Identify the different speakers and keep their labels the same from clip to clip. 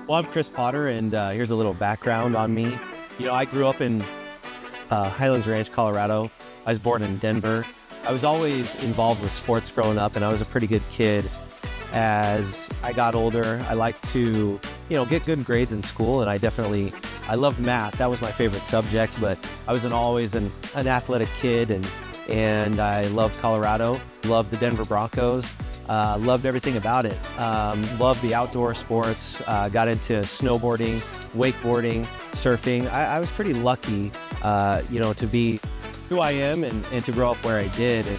Speaker 1: Well, I'm Chris Potter, and here's a little background on me. I grew up in Highlands Ranch, Colorado. I was born in Denver. I was always involved with sports growing up, and I was a pretty good kid. As I got older, I liked to, get good grades in school, and I loved math. That was my favorite subject, but I was always an athletic kid, and I loved Colorado, loved the Denver Broncos. Loved everything about it. Loved the outdoor sports, got into snowboarding, wakeboarding, surfing. I was pretty lucky, to be who I am and to grow up where I did. And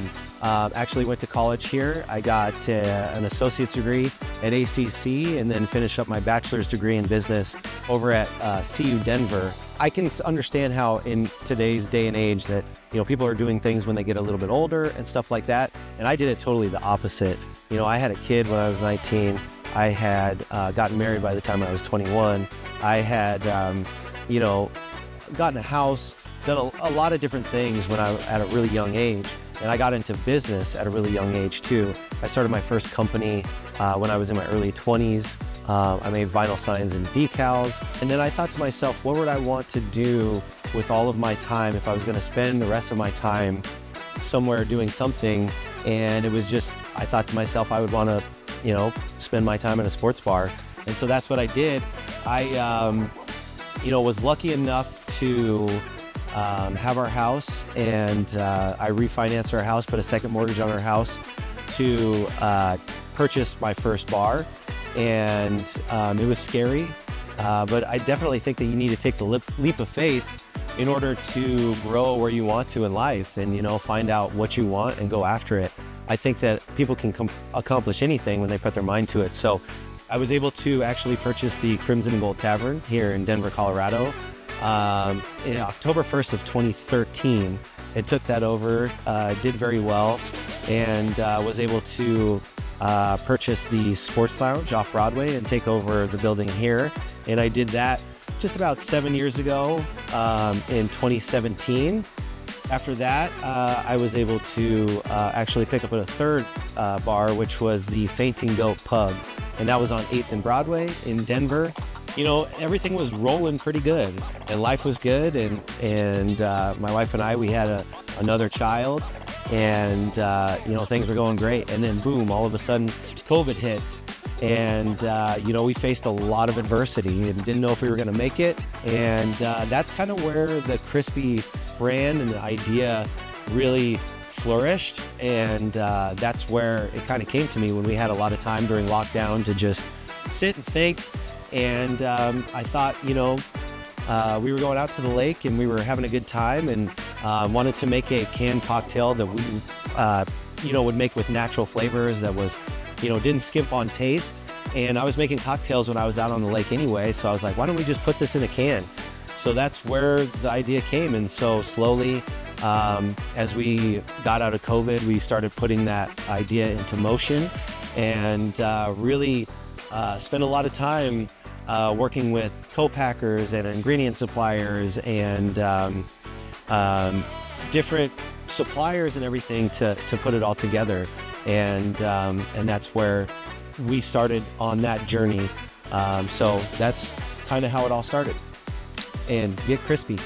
Speaker 1: actually went to college here. I got an associate's degree at ACC and then finished up my bachelor's degree in business over at CU Denver. I can understand how in today's day and age that, people are doing things when they get a little bit older and stuff like that. And I did it totally the opposite. I had a kid when I was 19. I had gotten married by the time I was 21. I had, gotten a house, done a lot of different things when I at a really young age. And I got into business at a really young age too. I started my first company when I was in my early 20s. I made vinyl signs and decals. And then I thought to myself, what would I want to do with all of my time if I was gonna spend the rest of my time somewhere doing something? And it was just, I thought to myself, I would wanna, spend my time in a sports bar. And so that's what I did. I, was lucky enough to have our house, and I refinanced our house, put a second mortgage on our house to purchase my first bar. And it was scary, but I definitely think that you need to take the leap of faith in order to grow where you want to in life and, find out what you want and go after it. I think that people can accomplish anything when they put their mind to it. So I was able to actually purchase the Crimson and Gold Tavern here in Denver, Colorado, in October 1st of 2013. It took that over, did very well, and was able to purchase the Sports Lounge off Broadway and take over the building here. And I did that just about 7 years ago in 2017. After that, I was able to actually pick up a third bar, which was the Fainting Goat Pub. And that was on 8th and Broadway in Denver. Everything was rolling pretty good and life was good. And my wife and I, we had another child, and things were going great. And then boom, all of a sudden COVID hit. And we faced a lot of adversity and didn't know if we were going to make it. And that's kind of where the Crispy brand and the idea really flourished. And that's where it kind of came to me when we had a lot of time during lockdown to just sit and think. And I thought, we were going out to the lake and we were having a good time, and wanted to make a canned cocktail that we, would make with natural flavors that was, didn't skimp on taste. And I was making cocktails when I was out on the lake anyway. So I was like, why don't we just put this in a can? So that's where the idea came. And so slowly, as we got out of COVID, we started putting that idea into motion, and really spent a lot of time working with co-packers and ingredient suppliers and different suppliers and everything to put it all together. And that's where we started on that journey. So that's kind of how it all started. And get crispy.